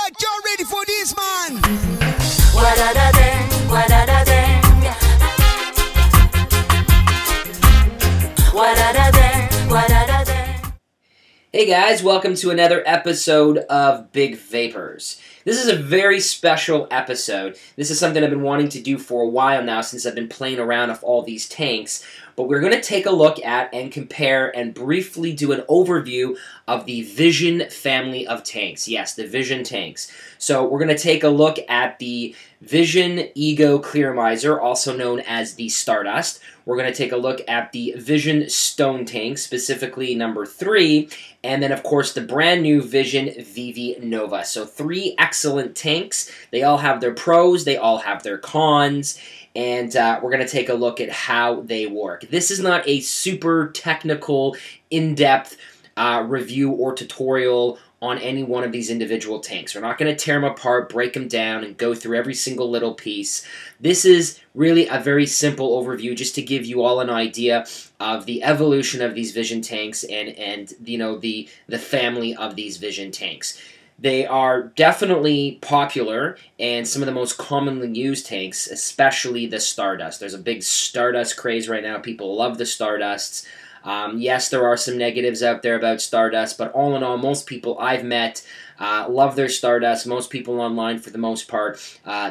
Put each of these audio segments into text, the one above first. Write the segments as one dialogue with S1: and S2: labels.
S1: Alright, y'all ready for this, man?
S2: Wa-da-da-dang, wa-da-da-dang. Wa-da-da-dang, wa-da-da-dang.
S3: Hey guys, welcome to another episode of Big Vapers. This is a very special episode. This is something I've been wanting to do for a while now since I've been playing around with all these tanks. But we're going to take a look at and compare and briefly do an overview of the Vision family of tanks. Yes, the Vision tanks. So we're going to take a look at the Vision eGo Clearomizer, also known as the Stardust. We're going to take a look at the Vision Sone Tank, specifically number 3, and then of course the brand new Vision ViVi Nova. So 3 excellent tanks. They all have their pros, they all have their cons, and we're going to take a look at how they work. This is not a super technical, in-depth review or tutorial on any one of these individual tanks. We're not going to tear them apart, break them down, and go through every single little piece. This is really a very simple overview just to give you all an idea of the evolution of these Vision tanks and you know, the family of these Vision tanks. They are definitely popular and some of the most commonly used tanks, especially the Stardust. There's a big Stardust craze right now. People love the Stardusts. Yes, there are some negatives out there about Stardust, but all in all, most people I've met love their Stardust. Most people online, for the most part,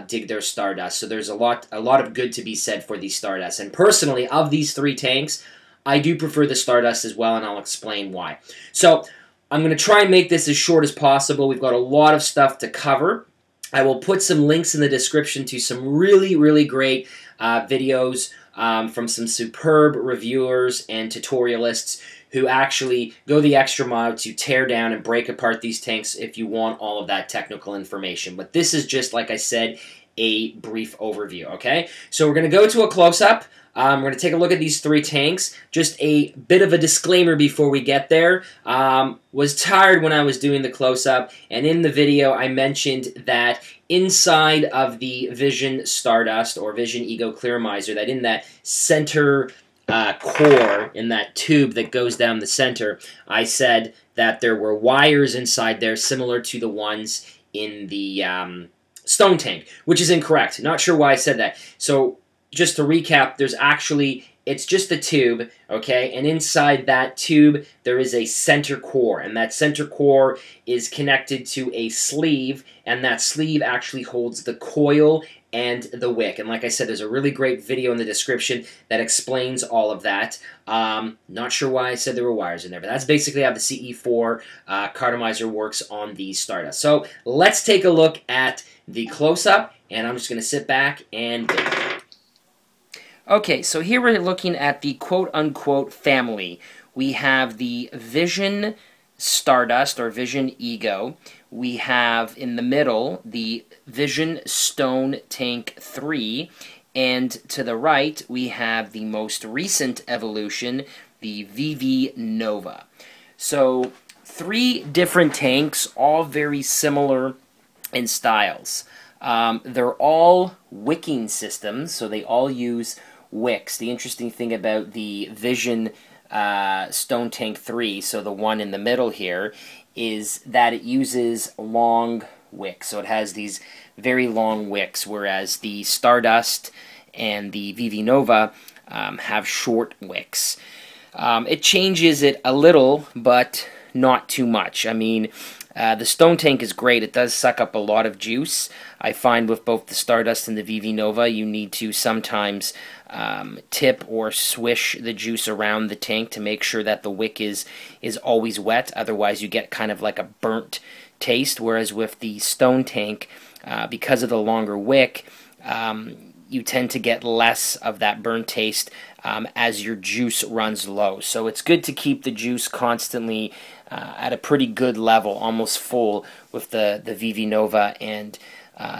S3: dig their Stardust. So there's a lot of good to be said for these Stardust. And personally, of these 3 tanks, I do prefer the Stardust as well, and I'll explain why. So I'm going to try and make this as short as possible. We've got a lot of stuff to cover. I will put some links in the description to some really great videos from some superb reviewers and tutorialists who actually go the extra mile to tear down and break apart these tanks if you want all of that technical information. But this is just, like I said, a brief overview, okay? So we're going to go to a close-up. We're going to take a look at these 3 tanks. Just a bit of a disclaimer before we get there. Was tired when I was doing the close-up, and in the video I mentioned that inside of the Vision Stardust, or Vision eGo Clearomizer, that in that center core, in that tube that goes down the center, I said that there were wires inside there similar to the ones in the Sone Tank, which is incorrect. Not sure why I said that. So just to recap, it's just a tube, okay? And inside that tube, there is a center core, and that center core is connected to a sleeve, and that sleeve actually holds the coil and the wick. And like I said, there's a really great video in the description that explains all of that. Not sure why I said there were wires in there, but that's basically how the CE4 Clearomizer works on the Stardust. So let's take a look at the close-up, and I'm just going to sit back and go. Okay, so here we're looking at the quote-unquote family. We have the Vision Stardust, or Vision eGo. We have, in the middle, the Vision Sone Tank 3. And to the right, we have the most recent evolution, the ViVi Nova. So 3 different tanks, all very similar in styles. They're all wicking systems, so they all use wicks. The interesting thing about the Vision Sone Tank 3, so the one in the middle here, is that it uses long wicks. So it has these very long wicks, whereas the Stardust and the ViVi Nova have short wicks. It changes it a little, but not too much. I mean, the Sone Tank is great. It does suck up a lot of juice. I find with both the Stardust and the ViVi Nova, you need to sometimes tip or swish the juice around the tank to make sure that the wick is always wet. Otherwise, you get kind of like a burnt taste. Whereas with the Sone Tank, because of the longer wick, you tend to get less of that burnt taste as your juice runs low. So it's good to keep the juice constantly at a pretty good level, almost full, with the ViVi Nova and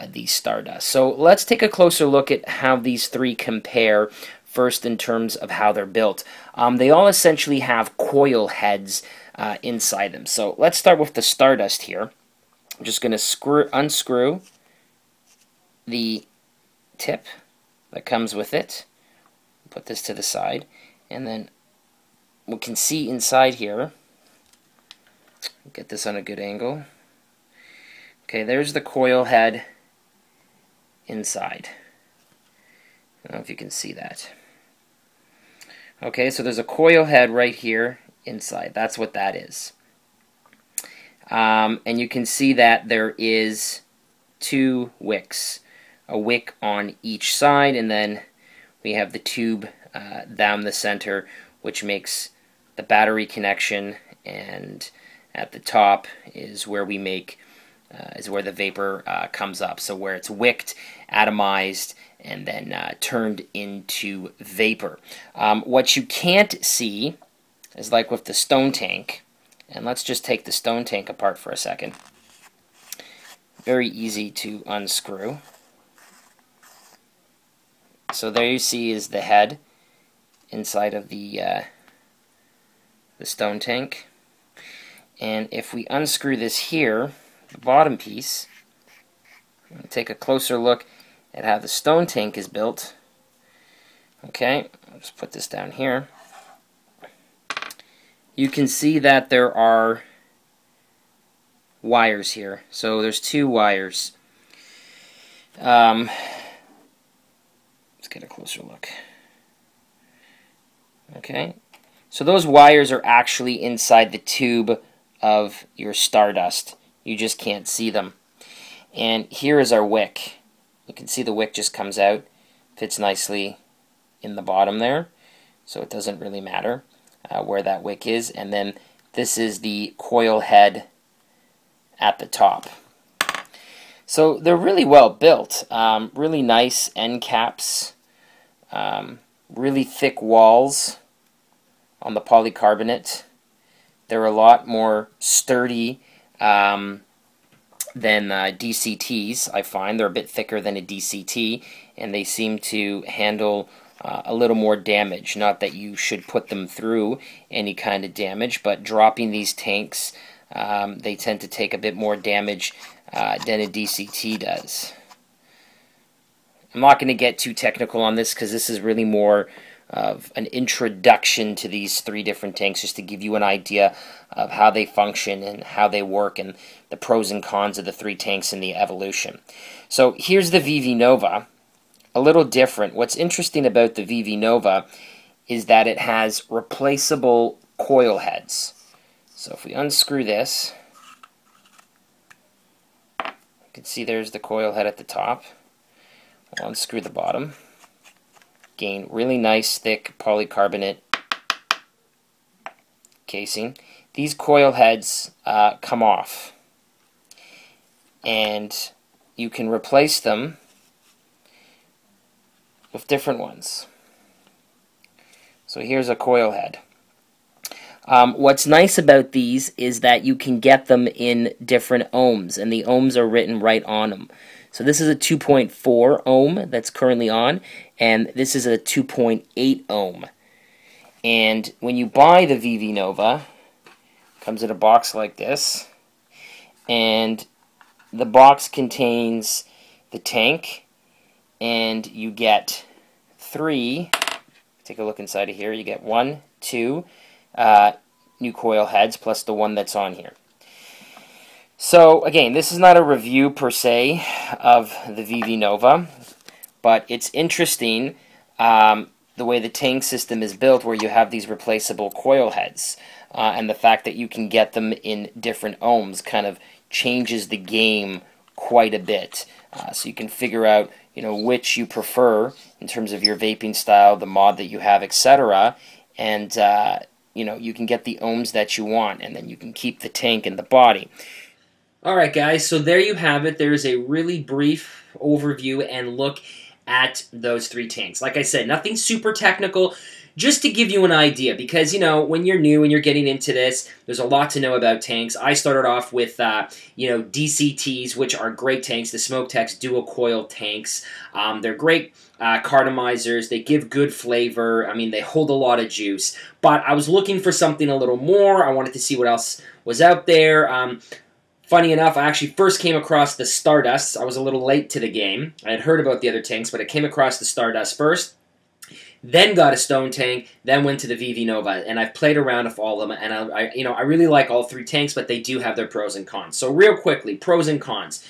S3: the Stardust. So let's take a closer look at how these 3 compare, first in terms of how they're built. They all essentially have coil heads inside them. So let's start with the Stardust here. I'm just going to unscrew the tip that comes with it. Put this to the side, and then we can see inside here, get this on a good angle, Okay, there's the coil head inside. I don't know if you can see that. Okay, so there's a coil head right here inside. That's what that is. And you can see that there is 2 wicks. A wick on each side, and then we have the tube down the center, which makes the battery connection, and at the top is where we make, is where the vapor comes up. So where it's wicked, atomized, and then turned into vapor. What you can't see is like with the Sone Tank, and let's just take the Sone Tank apart for a second. Very easy to unscrew. So there you see is the head inside of the Sone Tank. And if we unscrew this here, the bottom piece, and take a closer look at how the Sone Tank is built. Okay, I'll just put this down here. You can see that there are wires here. So there's 2 wires. Let's get a closer look. Okay, so those wires are actually inside the tube of your Stardust. You just can't see them. And here is our wick. You can see the wick just comes out, fits nicely in the bottom there, so it doesn't really matter where that wick is. And then this is the coil head at the top. So they're really well built. Really nice end caps. Really thick walls on the polycarbonate. They're a lot more sturdy than DCTs, I find. They're a bit thicker than a DCT, and they seem to handle a little more damage. Not that you should put them through any kind of damage, but dropping these tanks, they tend to take a bit more damage than a DCT does. I'm not going to get too technical on this because this is really more of an introduction to these 3 different tanks, just to give you an idea of how they function and how they work and the pros and cons of the 3 tanks in the evolution. So here's the ViVi Nova. A little different. What's interesting about the ViVi Nova is that it has replaceable coil heads. So if we unscrew this, you can see there's the coil head at the top. I'll unscrew the bottom. Again, really nice thick polycarbonate casing. These coil heads come off, and you can replace them with different ones. So here's a coil head. What's nice about these is that you can get them in different ohms, and the ohms are written right on them. So this is a 2.4 ohm that's currently on, and this is a 2.8 ohm. And when you buy the ViVi Nova, it comes in a box like this, and the box contains the tank, and you get 3, take a look inside of here, you get 1, 2 new coil heads plus the one that's on here. So again, this is not a review per se of the ViVi Nova, but it's interesting the way the tank system is built, where you have these replaceable coil heads, and the fact that you can get them in different ohms kind of changes the game quite a bit. So you can figure out, which you prefer in terms of your vaping style, the mod that you have, etc. And you can get the ohms that you want, and then you can keep the tank in the body. Alright guys, so there you have it. There is a really brief overview and look at those 3 tanks. Like I said, nothing super technical, just to give you an idea, because, when you're new and you're getting into this, there's a lot to know about tanks. I started off with, DCTs, which are great tanks, the Smoketex dual coil tanks. They're great cartomizers. They give good flavor. I mean, they hold a lot of juice. But I was looking for something a little more. I wanted to see what else was out there. Funny enough, I actually first came across the Stardust. I was a little late to the game. I had heard about the other tanks, but I came across the Stardust first. then got a Stone Tank, then went to the ViVi Nova, and I've played around with all of them, and I really like all three tanks, but they do have their pros and cons. So real quickly, pros and cons.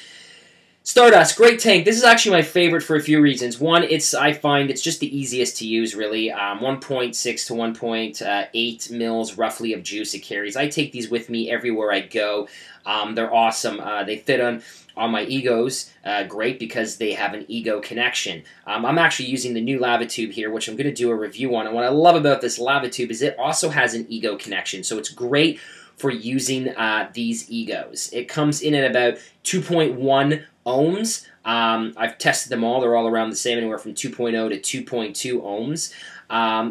S3: Stardust, great tank. This is actually my favorite for a few reasons. One, I find it's just the easiest to use, really. 1.6 to 1.8 mils, roughly, of juice it carries. I take these with me everywhere I go. They're awesome. They fit on my eGos, great, because they have an eGo connection. I'm actually using the new lava tube here, which I'm going to do a review on. And what I love about this lava tube is it also has an eGo connection, so it's great for using these eGos. It comes in at about 2.1 ohms. I've tested them all. They're all around the same, anywhere from 2.0 to 2.2 ohms.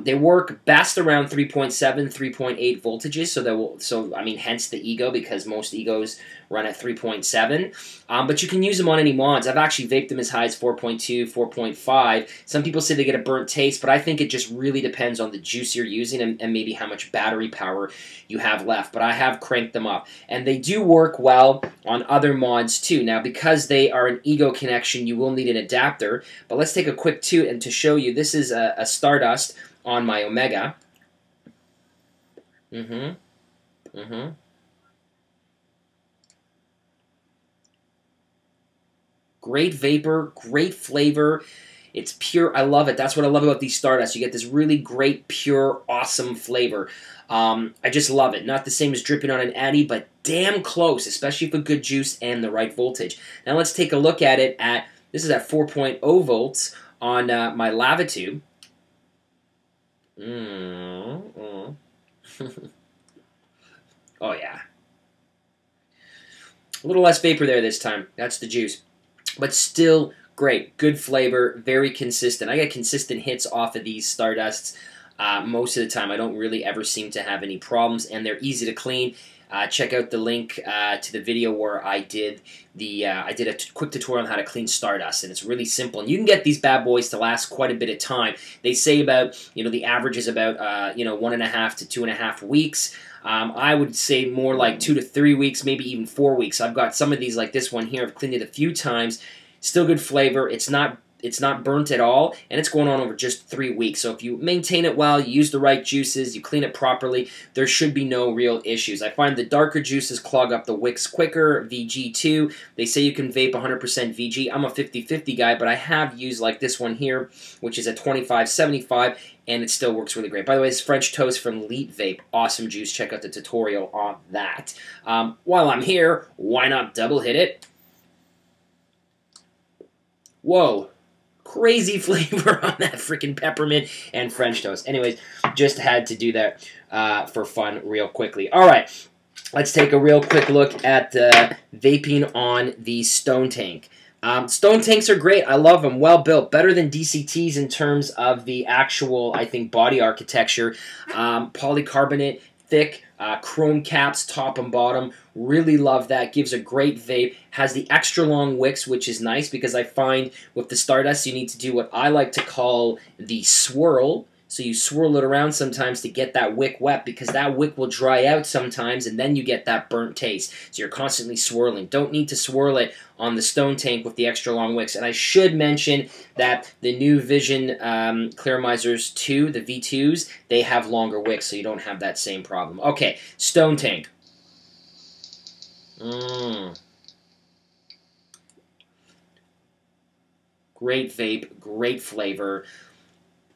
S3: They work best around 3.7, 3.8 voltages, so I mean, hence the eGo, because most eGos run at 3.7. But you can use them on any mods. I've actually vaped them as high as 4.2, 4.5. Some people say they get a burnt taste, but I think it just really depends on the juice you're using and maybe how much battery power you have left. But I have cranked them up, and they do work well on other mods too. Now, because they are an eGo connection, you will need an adapter. But let's take a quick toot and to show you. This is a Stardust on my Omega. Great vapor, great flavor. It's pure. I love it. That's what I love about these Stardust. You get this really great, pure, awesome flavor. I just love it. Not the same as dripping on an Addy, but damn close, especially for good juice and the right voltage. Now let's take a look at it this is at 4.0 volts on my lava tube. Oh, yeah. A little less vapor there this time. That's the juice. But still great. Good flavor. Very consistent. I get consistent hits off of these Stardusts most of the time. I don't really ever seem to have any problems, and they're easy to clean. Check out the link to the video where I did a quick tutorial on how to clean Stardust, and it's really simple. And you can get these bad boys to last quite a bit of time. They say about, the average is about 1.5 to 2.5 weeks. I would say more like 2 to 3 weeks, maybe even 4 weeks. I've got some of these like this one here. I've cleaned it a few times. Still good flavor. It's not burnt at all, and it's going on over just 3 weeks. So if you maintain it well, you use the right juices, you clean it properly, there should be no real issues. I find the darker juices clog up the wicks quicker. VG2, they say you can vape 100% VG. I'm a 50-50 guy, but I have used like this one here, which is a 25-75, and it still works really great. By the way, it's French Toast from Elite Vape. Awesome juice. Check out the tutorial on that. While I'm here, why not double hit it? Whoa. Crazy flavor on that freaking peppermint and French toast. Anyways, just had to do that for fun real quickly. All right, let's take a real quick look at vaping on the Stone Tank. Stone Tanks are great. I love them. Well built. Better than DCTs in terms of the actual, I think, body architecture. Polycarbonate, thick, chrome caps, top and bottom. Really love that. Gives a great vape. Has the extra long wicks, which is nice because I find with the Stardust you need to do what I like to call the swirl. So you swirl it around sometimes to get that wick wet, because that wick will dry out sometimes and then you get that burnt taste. So you're constantly swirling. Don't need to swirl it on the Stone Tank with the extra long wicks. And I should mention that the new Vision Clearomizers 2, the V2s, they have longer wicks, so you don't have that same problem. Okay, Stone Tank. Great vape, great flavor.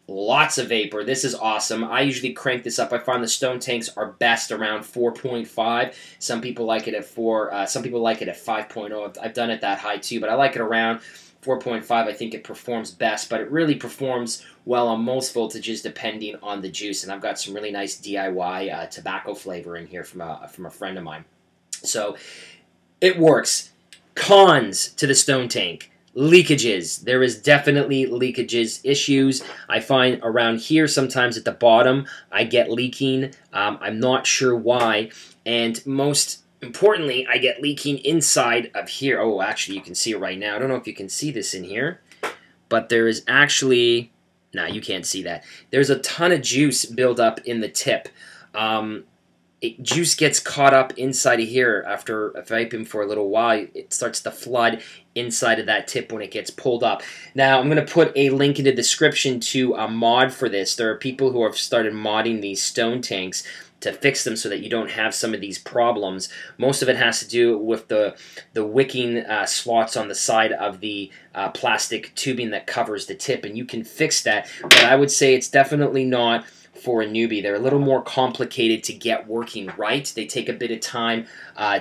S3: Lots of vapor. This is awesome. I usually crank this up. I find the Stone Tanks are best around 4.5. Some people like it at 4. Some people like it at 5.0. I've done it that high too, but I like it around 4.5. I think it performs best, but it really performs well on most voltages depending on the juice. And I've got some really nice DIY tobacco flavor in here from a friend of mine. So it works. Cons to the Stone Tank. Leakages. There is definitely leakages issues. I find around here sometimes at the bottom I get leaking. I'm not sure why. And most importantly, I get leaking inside of here. Oh, actually you can see it right now. I don't know if you can see this in here, but there is actually... Nah, you can't see that. There's a ton of juice build up in the tip. juice gets caught up inside of here after vaping for a little while. It starts to flood inside of that tip when it gets pulled up. Now, I'm going to put a link in the description to a mod for this. There are people who have started modding these Sone Tanks to fix them so that you don't have some of these problems. Most of it has to do with the wicking slots on the side of the plastic tubing that covers the tip, and you can fix that, but I would say it's definitely not for a newbie. They're a little more complicated to get working right. They take a bit of time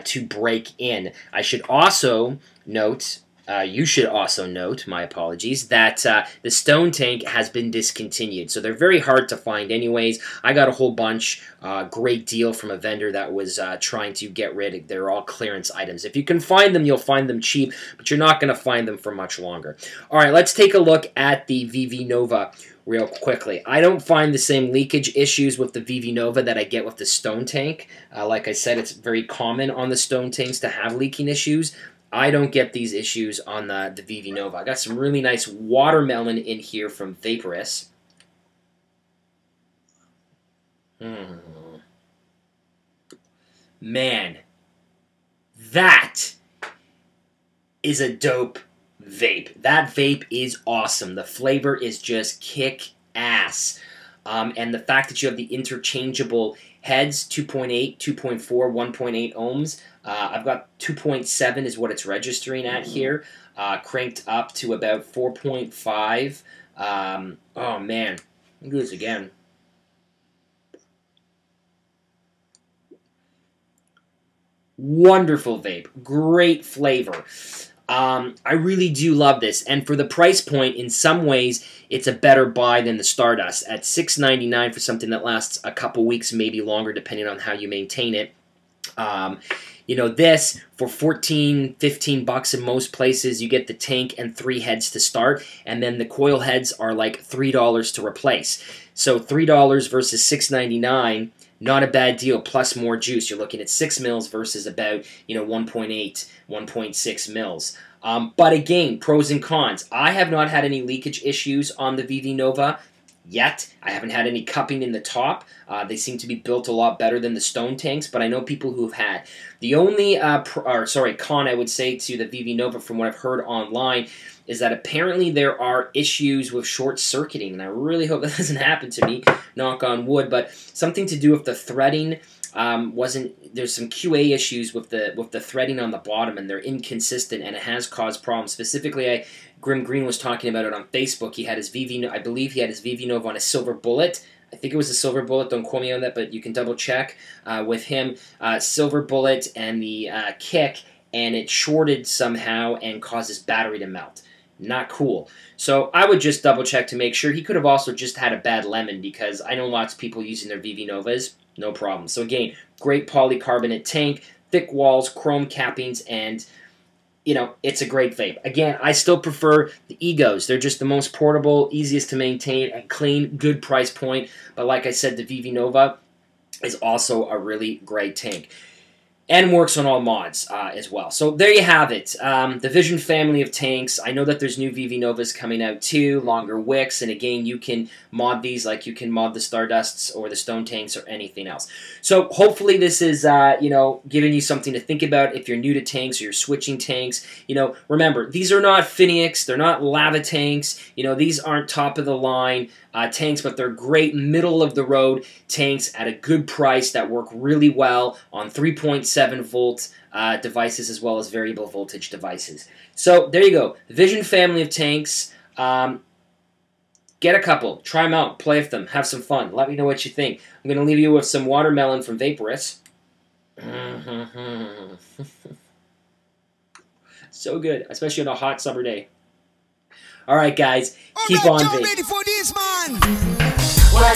S3: to break in. I should also note, you should also note, my apologies, that the Sone Tank has been discontinued. So they're very hard to find anyways. I got a whole bunch, great deal from a vendor that was trying to get rid of. They're all clearance items. If you can find them, you'll find them cheap, but you're not going to find them for much longer. All right, let's take a look at the ViVi Nova real quickly. I don't find the same leakage issues with the ViVi Nova that I get with the Sone Tank. Like I said, it's very common on the Sone Tanks to have leaking issues. I don't get these issues on the ViVi Nova. I got some really nice watermelon in here from Vapers. Man, that is a dope vape. That vape is awesome. The flavor is just kick-ass. And the fact that you have the interchangeable heads, 2.8, 2.4, 1.8 ohms. I've got 2.7 is what it's registering at here, cranked up to about 4.5. Oh, man. Let me do this again. Wonderful vape. Great flavor. I really do love this, and for the price point, in some ways, it's a better buy than the Stardust. At $6.99 for something that lasts a couple weeks, maybe longer, depending on how you maintain it. You know, this, for 14, 15 bucks in most places, you get the tank and 3 heads to start, and then the coil heads are like $3 to replace. So $3 versus $6.99, not a bad deal, plus more juice. You're looking at 6 mils versus about, 1.8, 1.6 mils. But again, pros and cons. I have not had any leakage issues on the ViVi Nova yet. I haven't had any cupping in the top. They seem to be built a lot better than the Sone Tanks, but I know people who have had. The only con I would say to the ViVi Nova from what I've heard online is that apparently there are issues with short-circuiting, and I really hope that doesn't happen to me, knock on wood, but something to do with the threading. There's some QA issues with the threading on the bottom, and they're inconsistent, and it has caused problems. Specifically, Grim Green was talking about it on Facebook. He had his I believe he had his ViVi Nova on a silver bullet. I think it was a silver bullet. Don't quote me on that, but you can double check with him. Silver bullet and the kick, and it shorted somehow and caused his battery to melt. Not cool. So I would just double check to make sure. He could have also just had a bad lemon, because I know lots of people using their ViVi Novas. No problem. So again, great polycarbonate tank, thick walls, chrome cappings, and it's a great vape. Again, I still prefer the eGos. They're just the most portable, easiest to maintain, and clean, good price point. But like I said, the ViVi Nova is also a really great tank. And works on all mods as well. So there you have it. The Vision family of tanks. I know that there's new ViVi Novas coming out too, longer wicks, and again, you can mod these like you can mod the Stardusts or the Sone Tanks or anything else. So hopefully this is, giving you something to think about if you're new to tanks or you're switching tanks. Remember, these are not Phoenix, they're not lava tanks. These aren't top of the line tanks, but they're great middle-of-the-road tanks at a good price that work really well on 3.7 volt devices as well as variable voltage devices. So there you go. Vision family of tanks. Get a couple. Try them out. Play with them. Have some fun. Let me know what you think. I'm going to leave you with some watermelon from Vapers. So good, especially on a hot summer day. All right, guys, keep on vaping.
S1: Ready for this, man.
S2: What